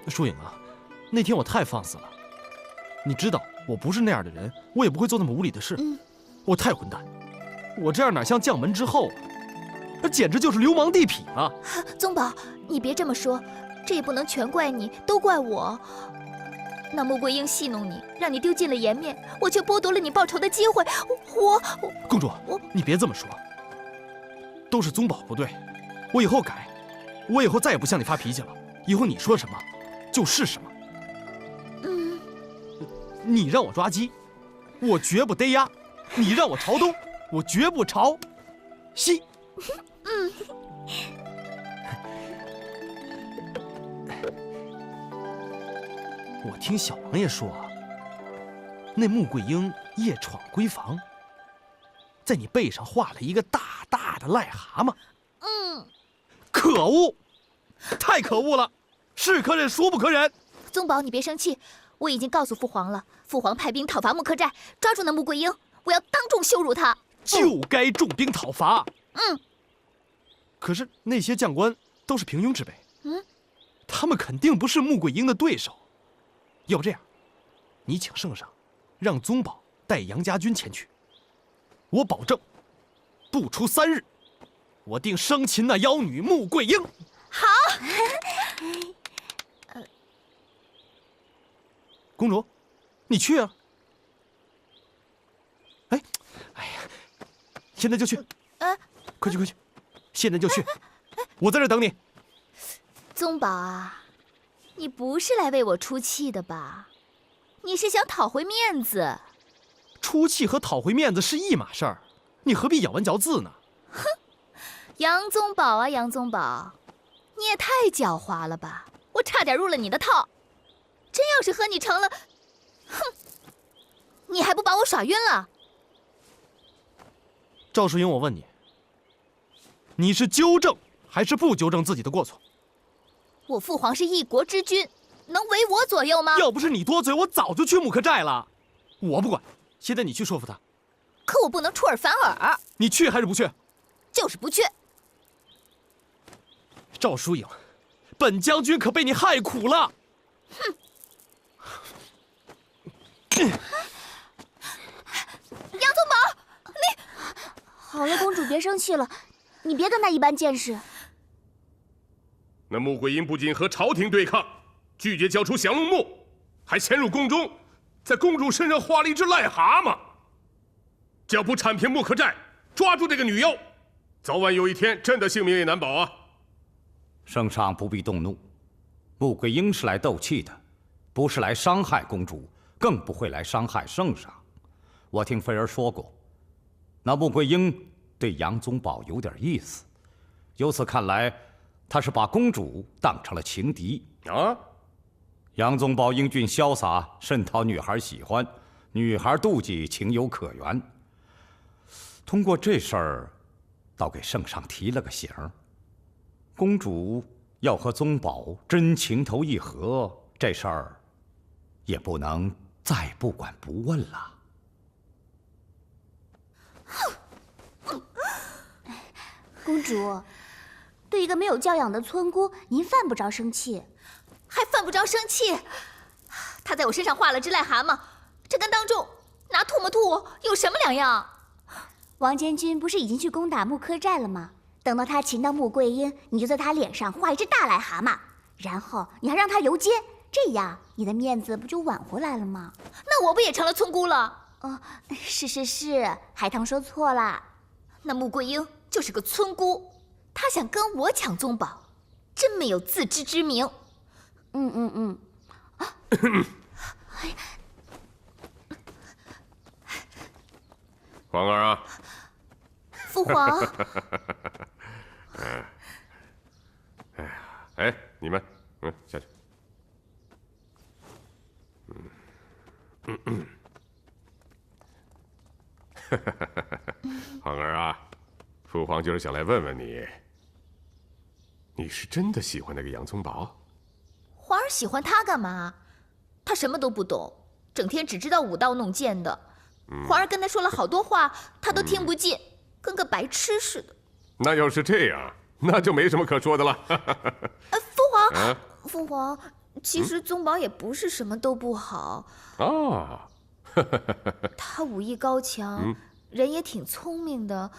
疏影啊，那天我太放肆了。你知道我不是那样的人，我也不会做那么无理的事。我太混蛋，我这样哪像将门之后啊？那简直就是流氓地痞啊！宗保，你别这么说，这也不能全怪你，都怪我。那穆桂英戏弄你，让你丢尽了颜面，我却剥夺了你报仇的机会。公主，你别这么说，都是宗保不对，我以后改，我以后再也不向你发脾气了。以后你说什么，就是什么。你让我抓鸡，我绝不逮鸭；你让我朝东，我绝不朝西。我听小王爷说啊，那穆桂英夜闯闺房，在你背上画了一个大大的癞蛤蟆。可恶，太可恶了，是可忍孰不可忍。宗保，你别生气，我已经告诉父皇了，父皇派兵讨伐木克寨，抓住那穆桂英，我要当众羞辱她。就该重兵讨伐。可是那些将官都是平庸之辈，他们肯定不是穆桂英的对手。要不这样，你请圣上，让宗保带杨家军前去，我保证，不出3日，我定生擒那妖女穆桂英。好。公主，你去啊！哎呀，现在就去！快去快去，现在就去！我在这等你。宗保啊，你不是来为我出气的吧？你是想讨回面子？出气和讨回面子是一码事儿，你何必咬文嚼字呢？杨宗保啊，杨宗保，你也太狡猾了吧！我差点入了你的套。真要是和你成了，哼，你还不把我耍晕了？赵淑英，我问你，你是纠正还是不纠正自己的过错？我父皇是一国之君，能为我左右吗？要不是你多嘴，我早就去木克寨了。我不管，现在你去说服他。可我不能出尔反尔。你去还是不去？就是不去。赵淑英，本将军可被你害苦了。哼！杨宗保，你好了，公主别生气了，你别跟他一般见识。那穆桂英不仅和朝廷对抗，拒绝交出降龙木，还潜入宫中，在公主身上画了一只癞蛤蟆。只要不铲平木克寨，抓住这个女妖，早晚有一天朕的性命也难保啊！圣上不必动怒，穆桂英是来斗气的，不是来伤害公主，更不会来伤害圣上。我听妃儿说过，那穆桂英对杨宗保有点意思，由此看来，他是把公主当成了情敌啊。杨宗保英俊潇洒，甚讨女孩喜欢，女孩妒忌，情有可原。通过这事儿，倒给圣上提了个醒儿。公主要和宗保真情投意合，这事儿也不能再不管不问了。公主，对一个没有教养的村姑，您犯不着生气。还犯不着生气？他在我身上画了只癞蛤蟆，这跟当众拿唾沫吐我有什么两样？王监军不是已经去攻打木克寨了吗？等到他擒到穆桂英，你就在他脸上画一只大癞蛤蟆，然后你还让他游街，这样你的面子不就挽回来了吗？那我不也成了村姑了？哦，是，海棠说错了。那穆桂英就是个村姑，她想跟我抢宗保，真没有自知之明。皇儿啊，父皇。哎，你们，下去。皇儿啊，父皇就是想来问问你，你是真的喜欢那个杨宗保？皇儿喜欢他干嘛？他什么都不懂，整天只知道舞刀弄剑的。皇儿跟他说了好多话，他都听不进，跟个白痴似的。那要是这样，那就没什么可说的了。父皇，父皇，其实宗保也不是什么都不好。哦，他武艺高强，人也挺聪明的，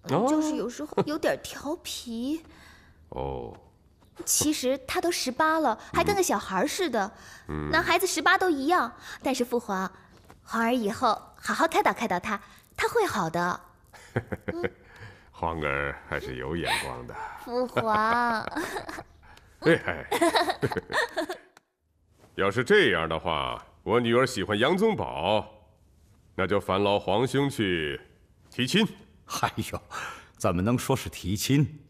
就是有时候有点调皮。哦，其实他都18了，还跟个小孩似的。男孩子18都一样。但是父皇，皇儿以后好好开导开导他，他会好的。皇儿还是有眼光的。父皇，要是这样的话，我女儿喜欢杨宗保，那就烦劳皇兄去提亲。哎呦，怎么能说是提亲？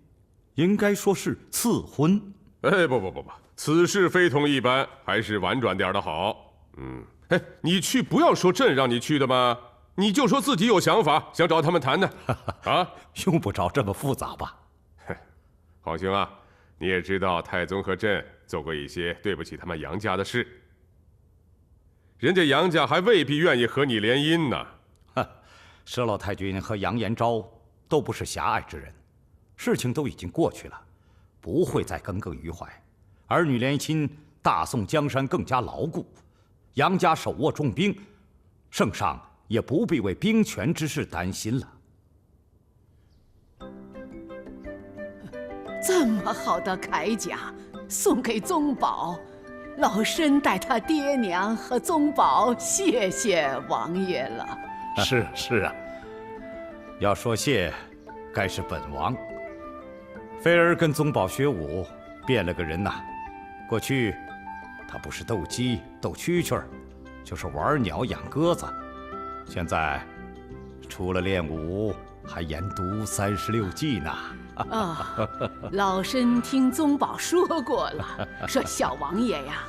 应该说是赐婚。哎，不，此事非同一般，还是婉转点的好。哎，你去不要说朕让你去的嘛，你就说自己有想法，想找他们谈的。啊，用不着这么复杂吧？皇兄啊，你也知道太宗和朕做过一些对不起他们杨家的事，人家杨家还未必愿意和你联姻呢。佘老太君和杨延昭都不是狭隘之人，事情都已经过去了，不会再耿耿于怀。儿女联亲，大宋江山更加牢固。杨家手握重兵，圣上也不必为兵权之事担心了。这么好的铠甲送给宗保，老身代他爹娘和宗保谢谢王爷了。是啊，要说谢，该是本王。菲儿跟宗保学武，变了个人呐。过去他不是斗鸡、斗蛐蛐儿，就是玩鸟、养鸽子。现在除了练武，还研读36计呢。老身听宗保说过了，说小王爷呀，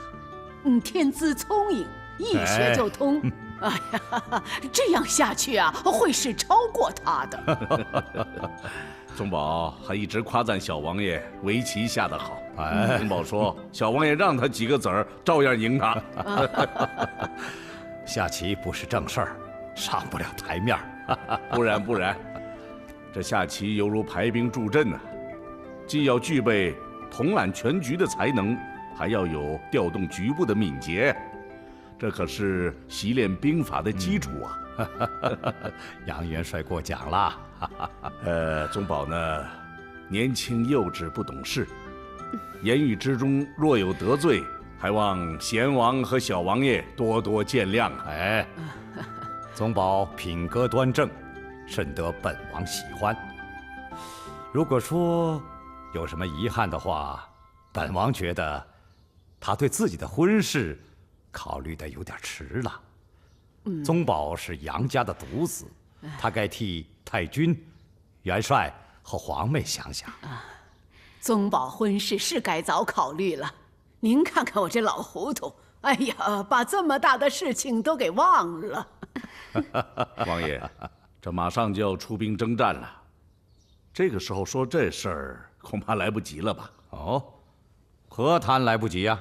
天资聪颖，一学就通。哎呀，这样下去啊，会是超过他的。宗保还一直夸赞小王爷围棋下得好。宗保说，小王爷让他几个子儿，照样赢他。下棋不是正事儿，上不了台面儿。不然，这下棋犹如排兵布阵呐，既要具备统揽全局的才能，还要有调动局部的敏捷。这可是习练兵法的基础啊！杨元帅过奖了。宗保呢，年轻幼稚不懂事，言语之中若有得罪，还望贤王和小王爷多多见谅。哎，宗保品格端正，甚得本王喜欢。如果说有什么遗憾的话，本王觉得他对自己的婚事考虑的有点迟了。宗保是杨家的独子，他该替太君、元帅和皇妹想想。宗保婚事是该早考虑了。您看看我这老糊涂，哎呀，把这么大的事情都给忘了。王爷，这马上就要出兵征战了，这个时候说这事儿恐怕来不及了吧？哦，何谈来不及呀？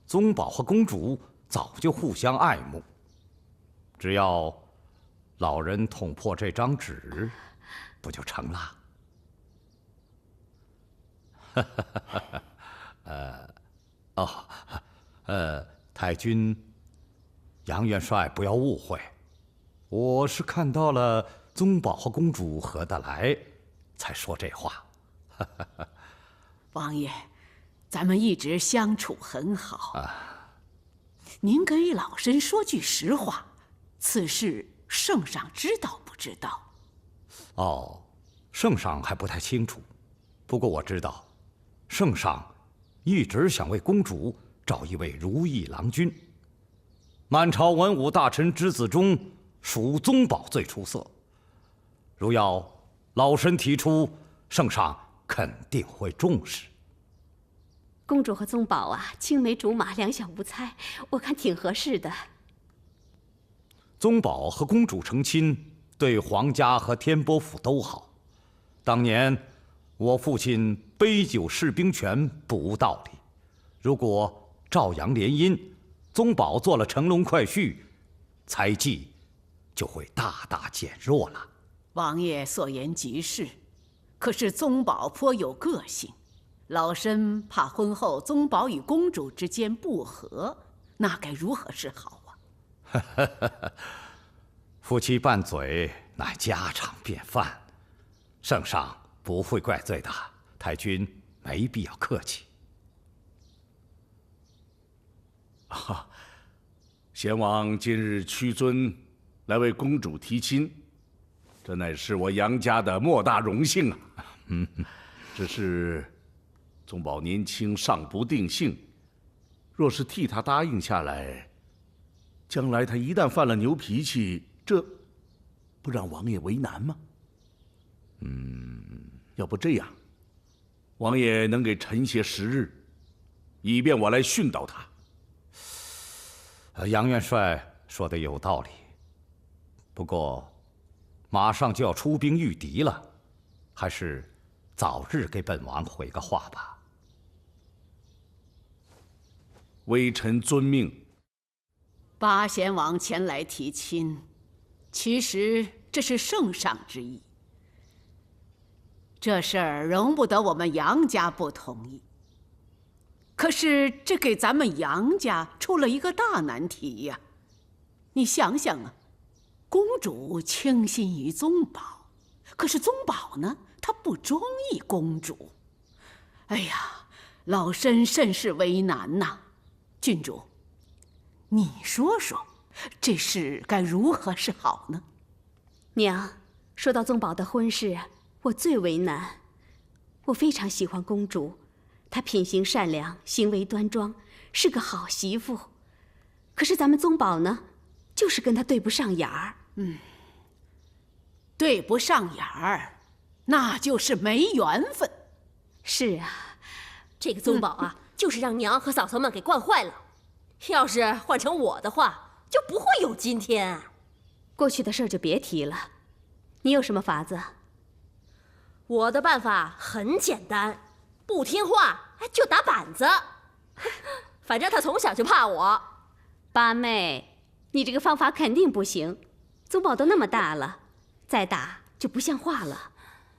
宗保和公主早就互相爱慕，只要老人捅破这张纸，不就成了？太君、杨元帅不要误会，我是看到了宗保和公主合得来，才说这话。王爷，咱们一直相处很好。您给老身说句实话，此事圣上知道不知道？哦，圣上还不太清楚，不过我知道，圣上一直想为公主找一位如意郎君。满朝文武大臣之子中，属宗保最出色。如要老身提出，圣上肯定会重视。公主和宗保啊，青梅竹马，两小无猜，我看挺合适的。宗保和公主成亲，对皇家和天波府都好。当年我父亲杯酒释兵权不无道理，如果照阳联姻，宗保做了乘龙快婿，猜忌就会大大减弱了。王爷所言极是，可是宗保颇有个性，老身怕婚后宗保与公主之间不和，那该如何是好啊？夫妻拌嘴乃家常便饭，圣上不会怪罪的，太君没必要客气。贤王今日屈尊来为公主提亲，这乃是我杨家的莫大荣幸啊！只是宗保年轻尚不定性，若是替他答应下来，将来他一旦犯了牛脾气，这不让王爷为难吗？要不这样，王爷能给臣些时日，以便我来训导他。杨元帅说的有道理，不过马上就要出兵御敌了，还是早日给本王回个话吧。微臣遵命。八贤王前来提亲，其实这是圣上之意。这事儿容不得我们杨家不同意。可是这给咱们杨家出了一个大难题呀！你想想啊，公主倾心于宗保，可是宗保呢，他不中意公主。哎呀，老身甚是为难呐。郡主，你说说，这事该如何是好呢？娘，说到宗保的婚事，我最为难。我非常喜欢公主，她品行善良，行为端庄，是个好媳妇。可是咱们宗保呢，就是跟她对不上眼儿。对不上眼儿，那就是没缘分。是啊，这个宗保啊，就是让娘和嫂嫂们给惯坏了。要是换成我的话，就不会有今天。过去的事儿就别提了。你有什么法子？我的办法很简单，不听话就打板子。反正他从小就怕我。八妹，你这个方法肯定不行。宗保都那么大了，再打就不像话了。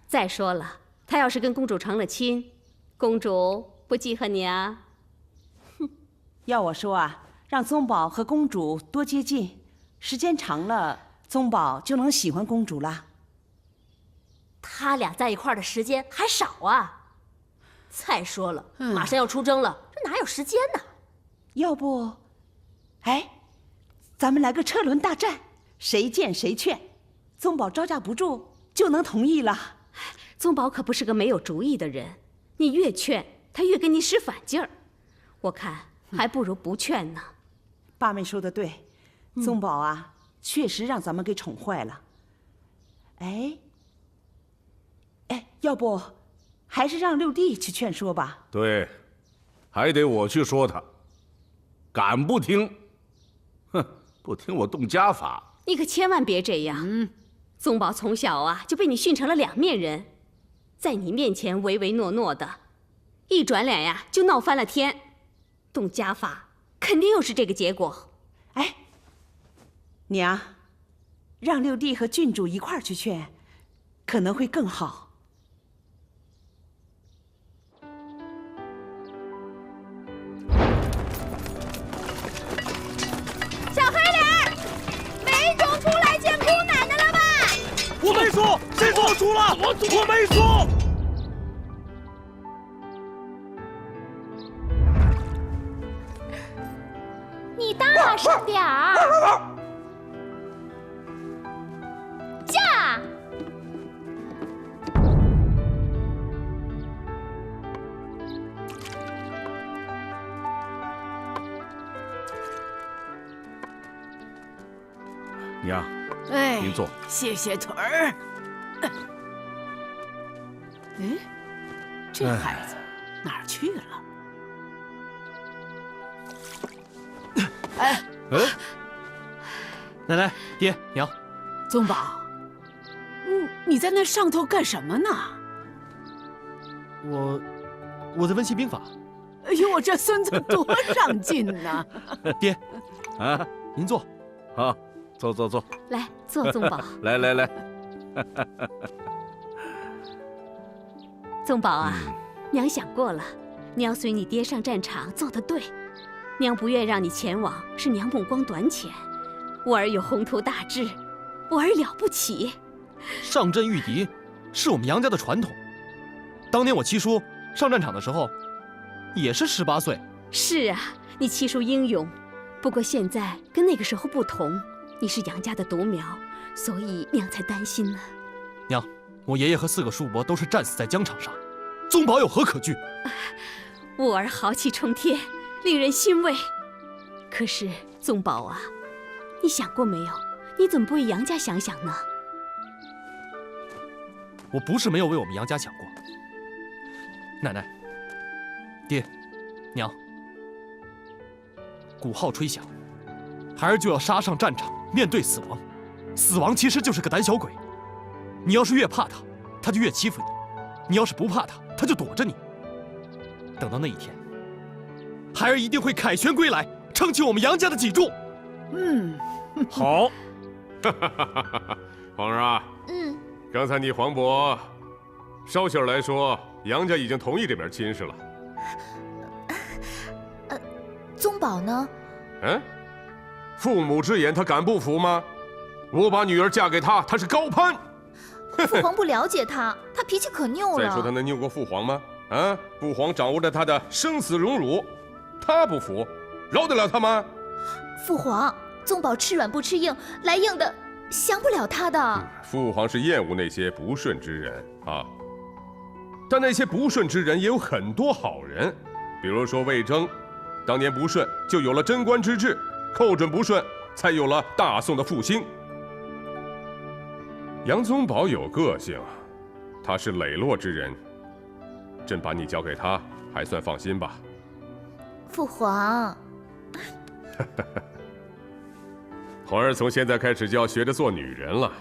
再说了，他要是跟公主成了亲，公主不记恨你啊？要我说啊，让宗保和公主多接近，时间长了，宗保就能喜欢公主了。他俩在一块儿的时间还少啊。再说了，马上要出征了，这哪有时间呢？要不，咱们来个车轮大战，谁见谁劝，宗保招架不住就能同意了。宗保可不是个没有主意的人，你越劝他越跟你使反劲儿，我看还不如不劝呢。八妹说的对，宗保啊，确实让咱们给宠坏了。要不还是让六弟去劝说吧。对，还得我去说他，敢不听？哼，不听我动家法。你可千万别这样。宗保从小啊就被你训成了两面人，在你面前唯唯诺诺的，一转脸呀就闹翻了天。动家法肯定又是这个结果。娘，让六弟和郡主一块儿去劝，可能会更好。小黑脸，没种出来见姑奶奶了吧？我没说，谁说我输了？我没说。你大声点儿！驾！娘，哎，您坐。谢谢腿儿。这孩子哪儿去了？奶奶、爹、娘，宗保，你在那上头干什么呢？我在温习兵法。哎呦，我这孙子多上进呐！爹，您坐。好，坐。来，坐，宗保。来。宗保啊，娘想过了，你要随你爹上战场做得对。娘不愿让你前往，是娘目光短浅。我儿有宏图大志，我儿了不起。上阵御敌是我们杨家的传统。当年我七叔上战场的时候，也是18岁。是啊，你七叔英勇，不过现在跟那个时候不同，你是杨家的独苗，所以娘才担心呢。娘，我爷爷和4个叔伯都是战死在疆场上，宗保有何可惧？我儿豪气冲天，令人欣慰。可是宗保啊，你想过没有，你怎么不为杨家想想呢？我不是没有为我们杨家想过。奶奶，爹，娘，鼓号吹响，孩儿就要杀上战场，面对死亡。死亡其实就是个胆小鬼，你要是越怕他，他就越欺负你；你要是不怕他，他就躲着你。等到那一天，孩儿一定会凯旋归来，撑起我们杨家的脊柱。好。皇儿啊，刚才你黄渤捎信儿来说，杨家已经同意这门亲事了。宗保呢？父母之言，他敢不服吗？我把女儿嫁给他，他是高攀。父皇不了解他，他脾气可拗了。再说他能拗过父皇吗？父皇掌握着他的生死荣辱，他不服，饶得了他吗？父皇，宗保吃软不吃硬，来硬的降不了他的。父皇是厌恶那些不顺之人啊，但那些不顺之人也有很多好人，比如说魏征，当年不顺就有了贞观之治，寇准不顺才有了大宋的复兴。杨宗保有个性，他是磊落之人，朕把你交给他，还算放心吧。父皇，皇儿从现在开始就要学着做女人了。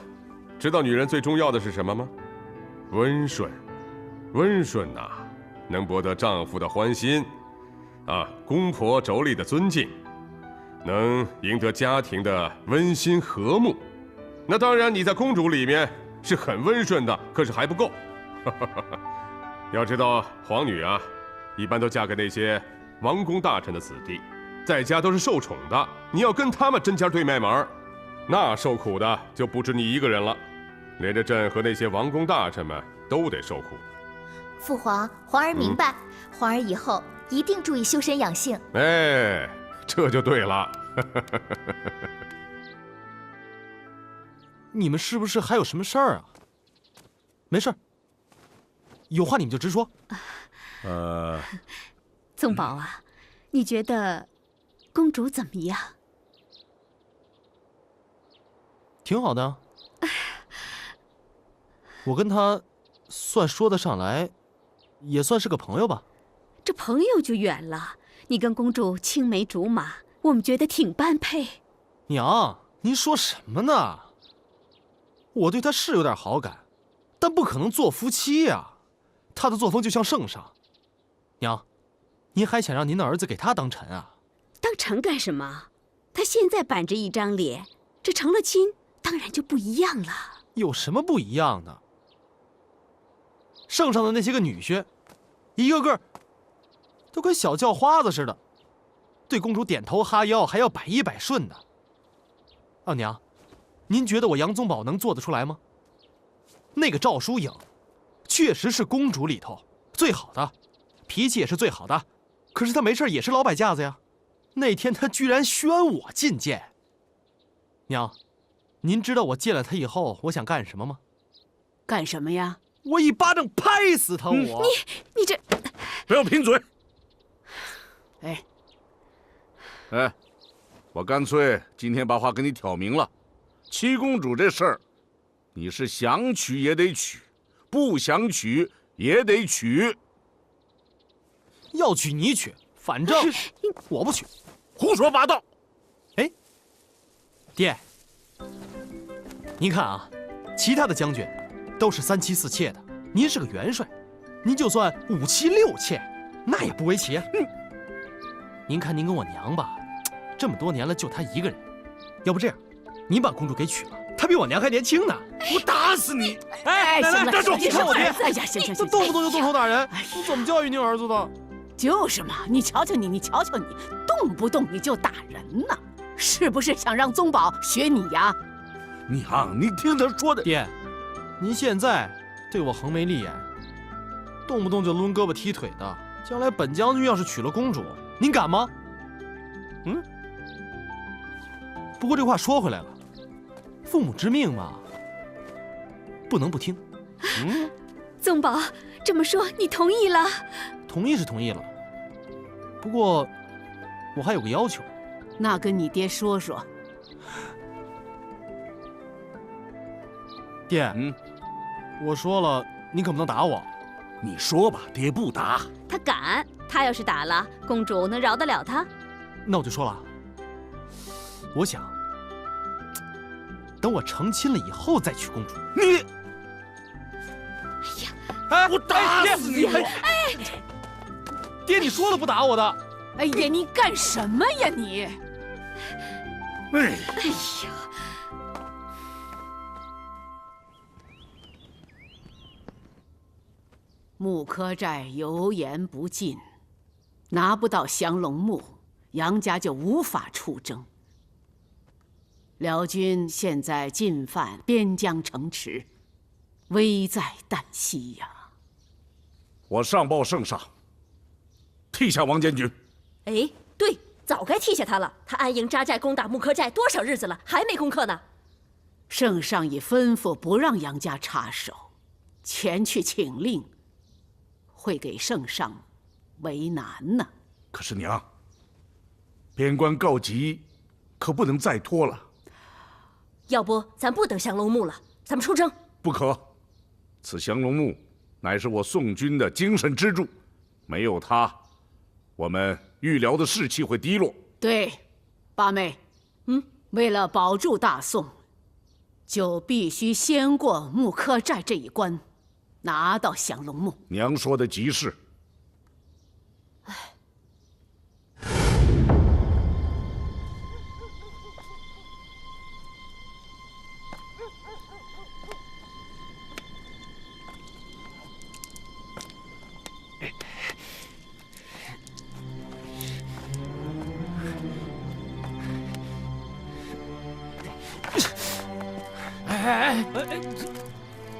知道女人最重要的是什么吗？温顺。温顺呐，能博得丈夫的欢心，公婆妯娌的尊敬，能赢得家庭的温馨和睦。那当然，你在公主里面是很温顺的，可是还不够。要知道，皇女啊，一般都嫁给那些王公大臣的子弟，在家都是受宠的。你要跟他们针尖对麦芒，那受苦的就不止你一个人了，连着朕和那些王公大臣们都得受苦。父皇，皇儿明白，皇儿以后一定注意修身养性。这就对了。你们是不是还有什么事儿啊？没事儿，有话你们就直说。宗保啊，你觉得公主怎么样？挺好的。我跟她算说得上来，也算是个朋友吧。这朋友就远了，你跟公主青梅竹马，我们觉得挺般配。娘，您说什么呢？我对她是有点好感，但不可能做夫妻呀。她的作风就像圣上。娘，您还想让您的儿子给她当臣啊？当臣干什么？他现在板着一张脸，这成了亲，当然就不一样了。有什么不一样的？圣上的那些个女婿，一个个都跟小叫花子似的，对公主点头哈腰，还要百依百顺的。娘，您觉得我杨宗保能做得出来吗？那个赵淑颖，确实是公主里头最好的，脾气也是最好的，可是她没事也是老摆架子呀。那天她居然宣我进谏。娘，您知道我见了她以后我想干什么吗？干什么呀？我一巴掌拍死他！你这不要贫嘴！我干脆今天把话跟你挑明了，七公主这事儿，你是想娶也得娶，不想娶也得娶。要娶你娶，反正我不娶。胡说八道！爹，您看啊，其他的将军都是3妻4妾的，您是个元帅，您就算5妻6妾，那也不为奇啊。您看您跟我娘吧，这么多年了就她一个人，要不这样，您把公主给娶了，她比我娘还年轻呢。我打死你！哎，行了，站住！你看我爹！哎呀，行，这动不动就动手打人，我怎么教育您儿子的？就是嘛，你瞧瞧你，动不动你就打人呢，是不是想让宗保学你呀？娘，你听他说的。爹，您现在对我横眉立眼，动不动就抡胳膊踢腿的，将来本将军要是娶了公主，您敢吗？嗯。不过这话说回来了，父母之命嘛，不能不听。嗯，宗保这么说，你同意了？同意是同意了，不过我还有个要求。那跟你爹说说。爹，我说了，你可不能打我。你说吧，爹不打。他敢，他要是打了，公主能饶得了他？那我就说了，我想等我成亲了以后再娶公主。你，哎呀，哎，我打死你！哎，爹，你说了不打我的。哎呀，你干什么呀你？哎呀！木柯寨油盐不进，拿不到降龙木，杨家就无法出征。辽军现在进犯边疆城池，危在旦夕呀！我上报圣上，替下王监军。哎，对，早该替下他了。他安营扎寨攻打木柯寨多少日子了，还没攻克呢。圣上已吩咐不让杨家插手，前去请令，会给圣上为难呢。可是娘，边关告急，可不能再拖了。要不咱不等降龙木了，咱们出征。不可，此降龙木乃是我宋军的精神支柱，没有它，我们豫辽的士气会低落。对，八妹，为了保住大宋，就必须先过木柯寨这一关，拿到降龙木。娘说的极是。哎，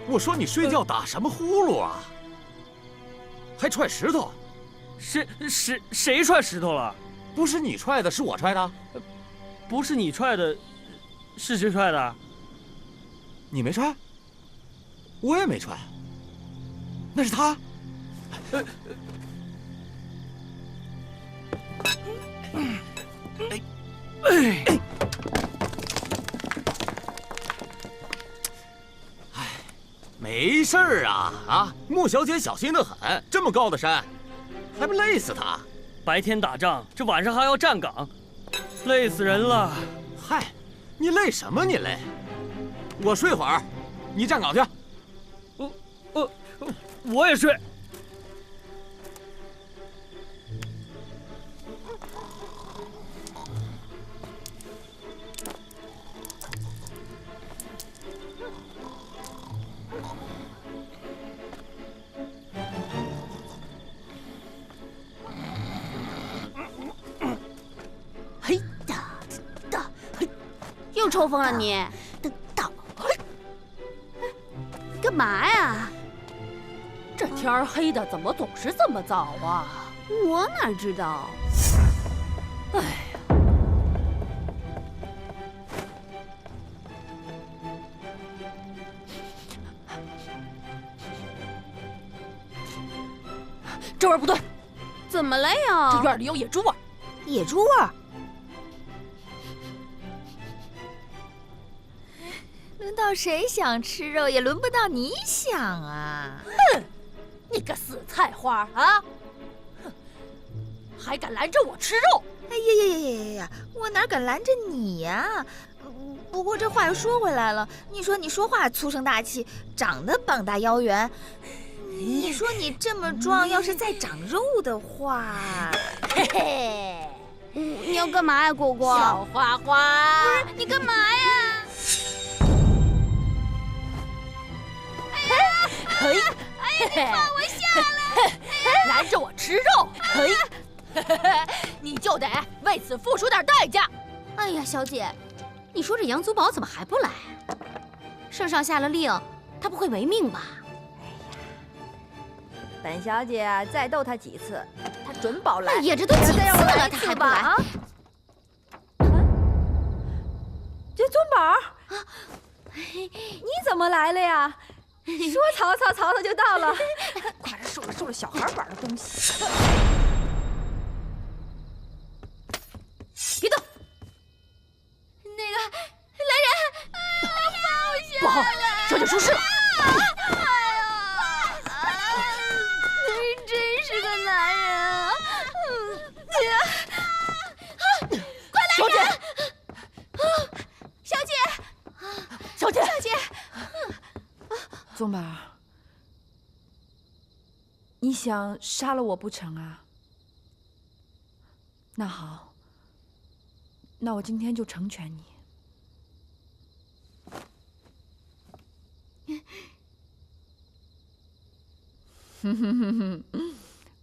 我说你睡觉打什么呼噜啊？还踹石头？谁踹石头了？不是你踹的，是我踹的。不是你踹的，是谁踹的？你没踹，我也没踹，那是他。没事儿啊，穆小姐小心得很，这么高的山，还不累死她？白天打仗，这晚上还要站岗，累死人了。嗨，你累什么？你累？我睡会儿，你站岗去。我也睡。又抽风了你？干嘛呀？这天儿黑的，怎么总是这么早啊？我哪知道？哎呀，这味儿不对，怎么了呀？这院里有野猪味儿。野猪味儿？轮到谁想吃肉，也轮不到你想啊！哼，你个死菜花啊！哼，还敢拦着我吃肉？哎呀！我哪敢拦着你呀？不过这话又说回来了，你说你说话粗声大气，长得膀大腰圆，你说你这么壮，要是再长肉的话，嘿嘿，你要干嘛呀，果果？小花花，不是你干嘛呀？嘿，放我下来！拦着我吃肉，嘿，你就得为此付出点代价。哎呀，小姐，你说这杨宗保怎么还不来？圣上下了令，他不会违命吧？本小姐再斗他几次，他准保来。哎呀，这都几次了，他还不来？这宗保，你怎么来了呀？说曹操，曹操就到了。quả然收了小孩玩的东西。别动！那个来人，放我下来！不好，小姐出事了！你真是个男人啊！快来人！小姐，小姐，小姐，宗保，你想杀了我不成啊？那好，那我今天就成全你。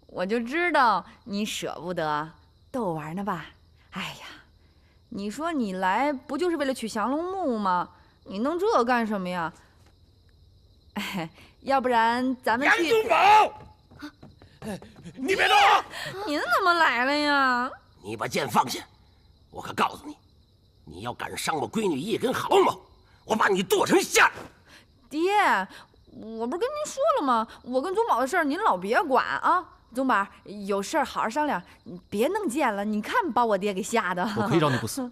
我就知道你舍不得，逗我玩呢吧？哎呀，你说你来不就是为了取降龙木吗？你弄这干什么呀？哎，要不然咱们去。杨宗保，你别动！您怎么来了呀？你把剑放下！我可告诉你，你要敢伤我闺女一根毫毛，我把你剁成馅儿！爹，我不是跟您说了吗？我跟宗保的事儿您老别管啊！宗保，有事儿好好商量，你别弄剑了。你看把我爹给吓的。我可以饶你不死，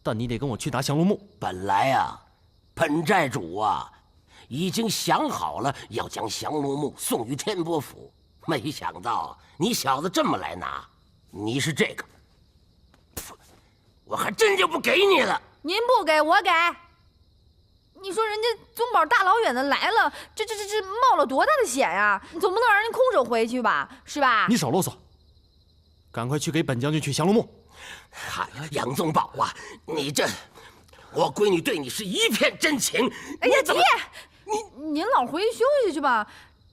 但你得跟我去打降龙木。本来啊，本寨主啊，已经想好了要将降龙木送于天波府，没想到你小子这么来拿。你是这个，我还真就不给你了。您不给我给。你说人家宗保大老远的来了，这冒了多大的险呀！你总不能让人空手回去吧，是吧？你少啰嗦，赶快去给本将军取降龙木。嗨，杨宗保啊，你这，我闺女对你是一片真情。哎呀，爹，您老回去休息去吧。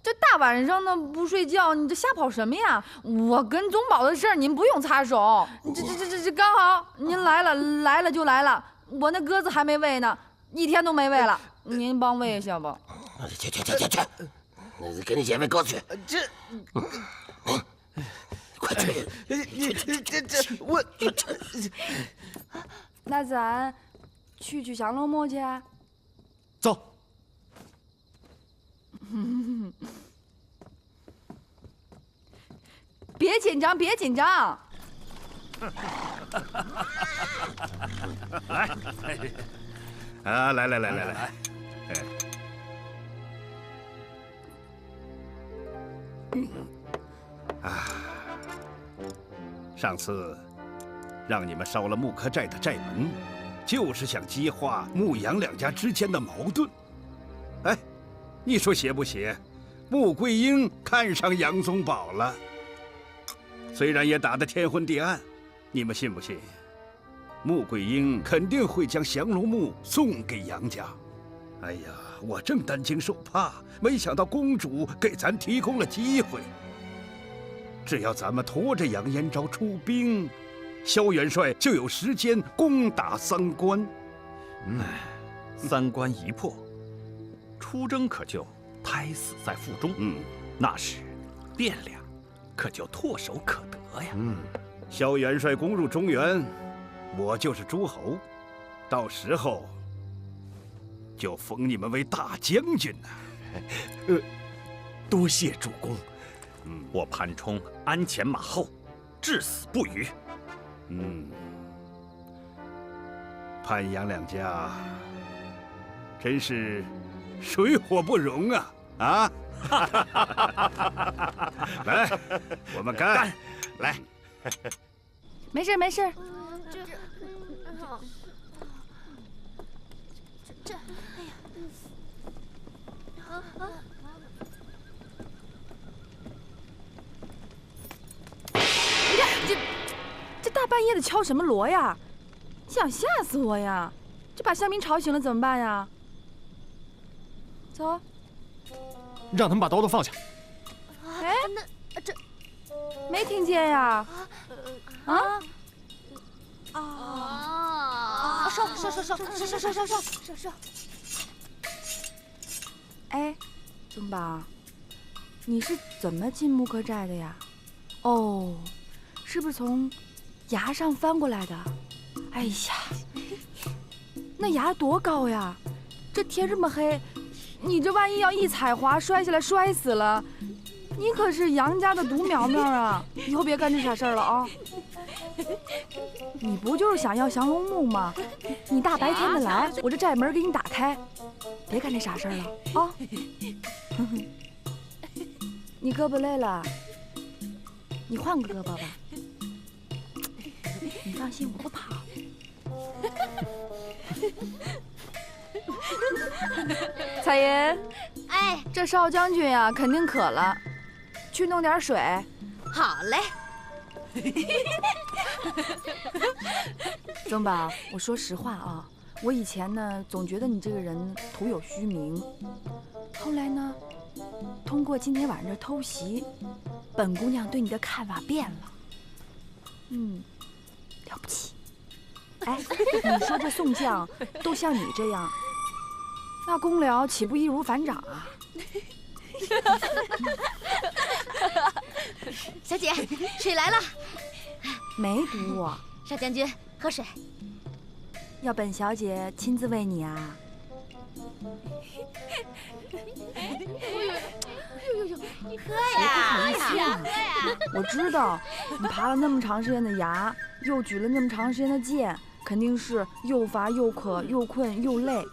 这大晚上的不睡觉，你这瞎跑什么呀？我跟宗保的事儿您不用插手。这刚好您来了就来了，我那鸽子还没喂呢。一天都没喂了，您帮喂一下吧。去，给你姐妹哥去。快去！我那咱去降龙木去。走。别紧张，别紧张。来。啊，来，上次让你们烧了木柯寨的寨门，就是想激化牧羊两家之间的矛盾。哎，你说邪不邪？穆桂英看上杨宗保了，虽然也打得天昏地暗，你们信不信？穆桂英肯定会将降龙木送给杨家。哎呀，我正担惊受怕，没想到公主给咱提供了机会。只要咱们拖着杨延昭出兵，萧元帅就有时间攻打三关。三关一破，出征可就胎死在腹中。那时汴梁可就唾手可得呀。萧元帅攻入中原，我就是诸侯，到时候就封你们为大将军呢。多谢主公。我潘冲鞍前马后，至死不渝。潘杨两家真是水火不容啊！啊！来，我们干！来。没事没事。你看这大半夜的敲什么锣呀？你想吓死我呀？这把乡民吵醒了怎么办呀？走。让他们把刀都放下。哎，那这没听见呀？啊？收！哎，宗宝，你是怎么进木刻寨的呀？哦，是不是从崖上翻过来的？哎呀，那崖多高呀！这天这么黑，你这万一要一踩滑摔下来摔死了，你可是杨家的独苗苗啊！以后别干这傻事儿了啊！你不就是想要降龙木吗？你大白天的来，我这寨门给你打开，别干这傻事儿了啊！你胳膊累了，你换个胳膊吧。你放心，我不跑。彩云，哎，这少将军呀，肯定渴了，去弄点水。好嘞。宗宝，我说实话啊，我以前呢总觉得你这个人徒有虚名，后来呢，通过今天晚上这偷袭，本姑娘对你的看法变了。了不起。哎，你说这宋将都像你这样，那公僚岂不易如反掌啊？小姐，水来了。没毒我。少将军，喝水。要本小姐亲自喂你啊？你喝呀！我知道，你爬了那么长时间的崖，又举了那么长时间的剑，肯定是又乏又渴又困又累。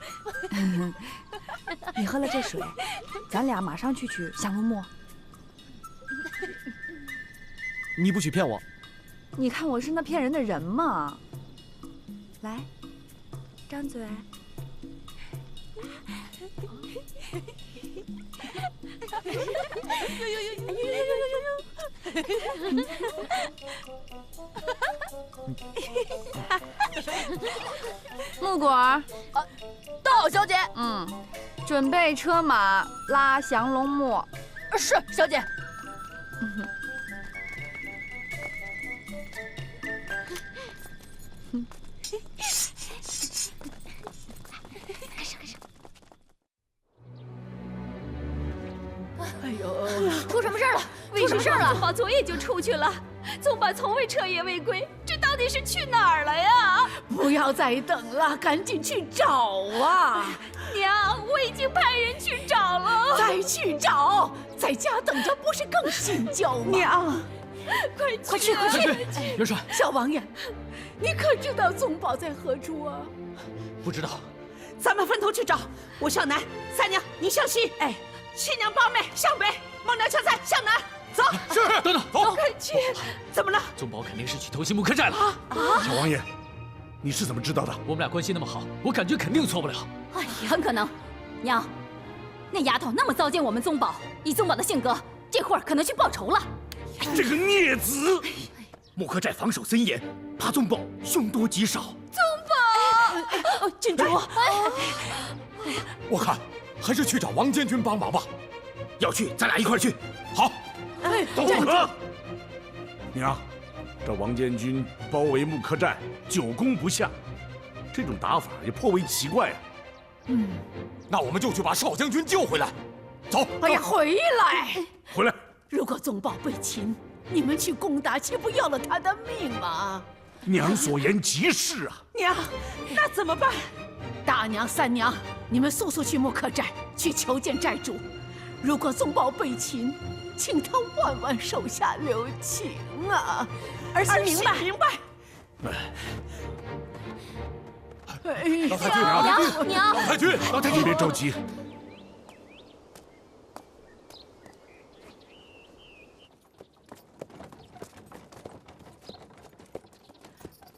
你喝了这水，咱俩马上去取降龙木。你不许骗我！你看我是那骗人的人吗？来，张嘴。木果儿，到，小姐。准备车马拉降龙木。是，小姐。哎呦，出什么事了？出什么事了？宗宝昨夜就出去了，宗宝从未彻夜未归，这到底是去哪儿了呀？不要再等了，赶紧去找啊！娘，我已经派人去找了。再去找，在家等着不是更心焦吗？娘，快去！元帅，小王爷，你可知道宗宝在何处啊？不知道。咱们分头去找。我向南，三娘你向西，哎，七娘八妹向北，孟娘俏菜向南。走。是。等等，走。快去！怎么了？宗宝肯定是去偷袭木刻寨了。小王爷，你是怎么知道的？我们俩关系那么好，我感觉肯定错不了。哎，很可能。娘，那丫头那么糟践我们宗宝，以宗宝的性格，这会儿可能去报仇了。这个孽子！木刻寨防守森严，怕宗宝凶多吉少。宗宝，郡主，我看还是去找王监军帮忙吧。要去，咱俩一块去。好。走可。娘，这王监军包围木刻寨，久攻不下，这种打法也颇为奇怪啊。那我们就去把少将军救回来。走。哎呀，回来！回来。如果宗宝被擒，你们去攻打，岂不要了他的命吗？娘所言极是啊。娘，那怎么办？大娘、三娘，你们速速去木刻寨去求见寨主。如果宗宝被擒，请他万万手下留情啊！儿媳明白，明白。老太君，娘，老太君，老太君，别着急。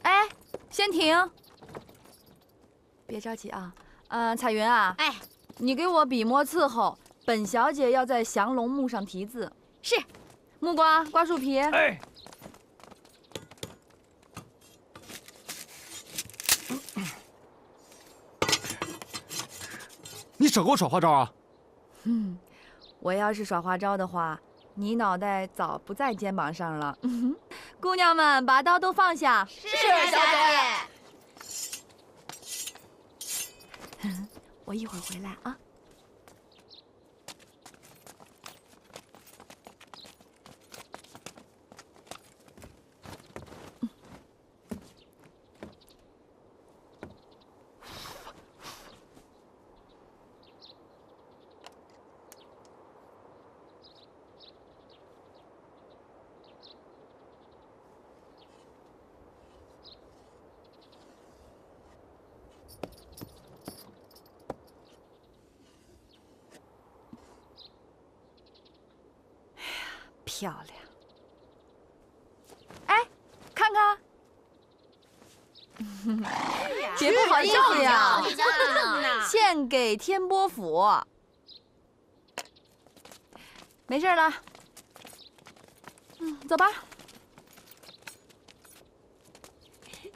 哎，先停，别着急啊。彩云啊，哎，你给我笔墨伺候，本小姐要在降龙木上题字。是。木瓜，瓜树皮。哎。你少给我耍花招啊！我要是耍花招的话，你脑袋早不在肩膀上了。姑娘们，把刀都放下。是，小姐。我一会儿回来啊。漂亮！哎，看看，别不好意思呀，献给天波府。没事了，走吧。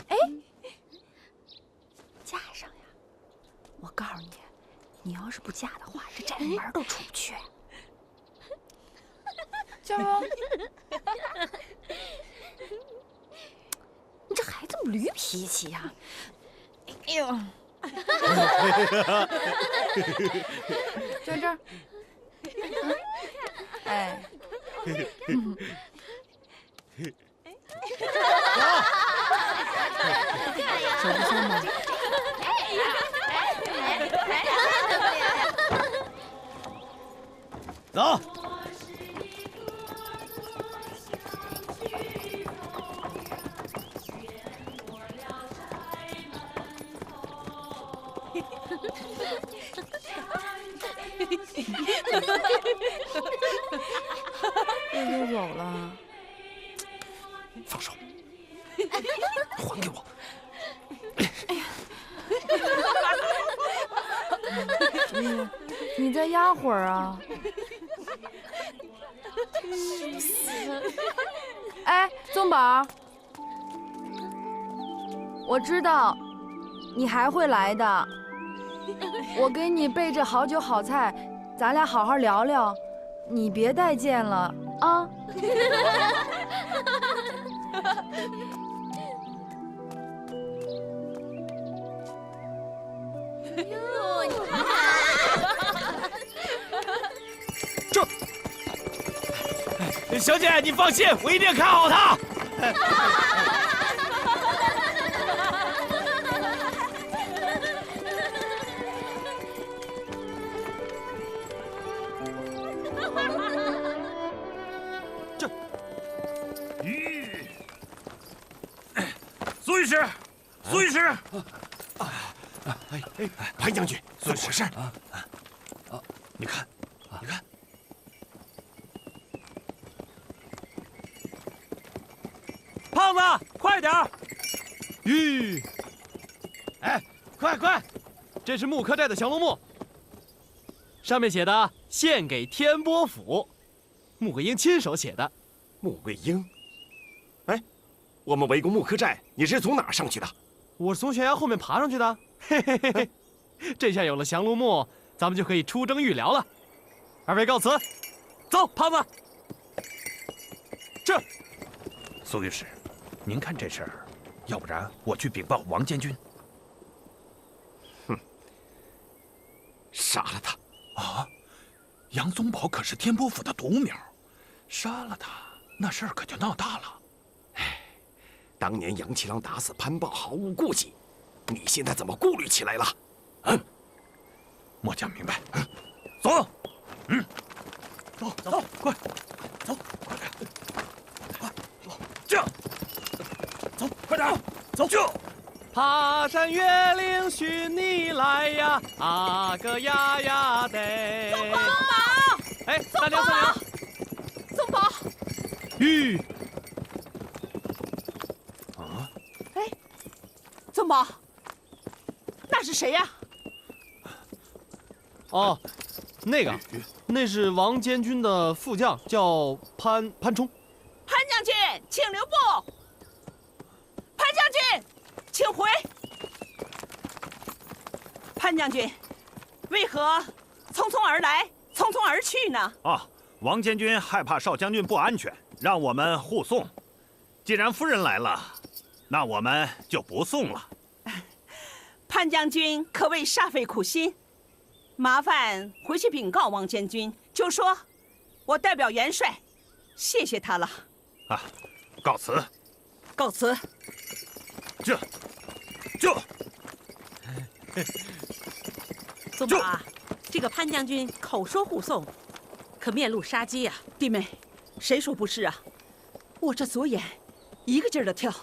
哎，嫁上呀！我告诉你，你要是不嫁的话，这宅门都出不去。娇柔，你这孩子怎么驴脾气呀？哎呦，在这儿，哎，手不酸吗？走。又走了，放手，还给我！你再压会儿啊！哎，宗宝，我知道你还会来的。我给你备着好酒好菜，咱俩好好聊聊。你别再见了啊！这，小姐你放心，我一定看好她。苏御史，苏御史，潘将军，怎么回事？你看，你看，胖子，快点儿！吁！哎，快！这是木科寨的降龙木，上面写的“献给天波府”，穆桂英亲手写的。穆桂英，哎，我们围攻木科寨，你是从哪儿上去的？我是从悬崖后面爬上去的。嘿嘿嘿嘿，这下有了降龙木，咱们就可以出征预辽了。二位告辞，走，胖子。这，苏御史，您看这事儿，要不然我去禀报王监军。哼，杀了他！啊，杨宗保可是天波府的独苗，杀了他，那事儿可就闹大了。哎，当年杨七郎打死潘豹毫无顾忌，你现在怎么顾虑起来了？嗯，末将明白。走，走，快，走，快点，快，这样，走，快点，走，这。爬山越岭寻你来呀，啊个呀呀得！宗保，哎，大娘，三娘，宗保，吁！啊！哎，宗保，那是谁呀？哦，那是王监军的副将，叫潘冲。潘将军，请留步。潘将军，请回。潘将军，为何匆匆而来？匆匆而去呢？哦，王监军害怕少将军不安全，让我们护送。既然夫人来了，那我们就不送了。潘将军可谓煞费苦心，麻烦回去禀告王监军，就说我代表元帅，谢谢他了。啊，告辞。告辞。就。宗保啊，这个潘将军口说护送，可面露杀机呀。弟妹，谁说不是啊？我这左眼一个劲儿的跳。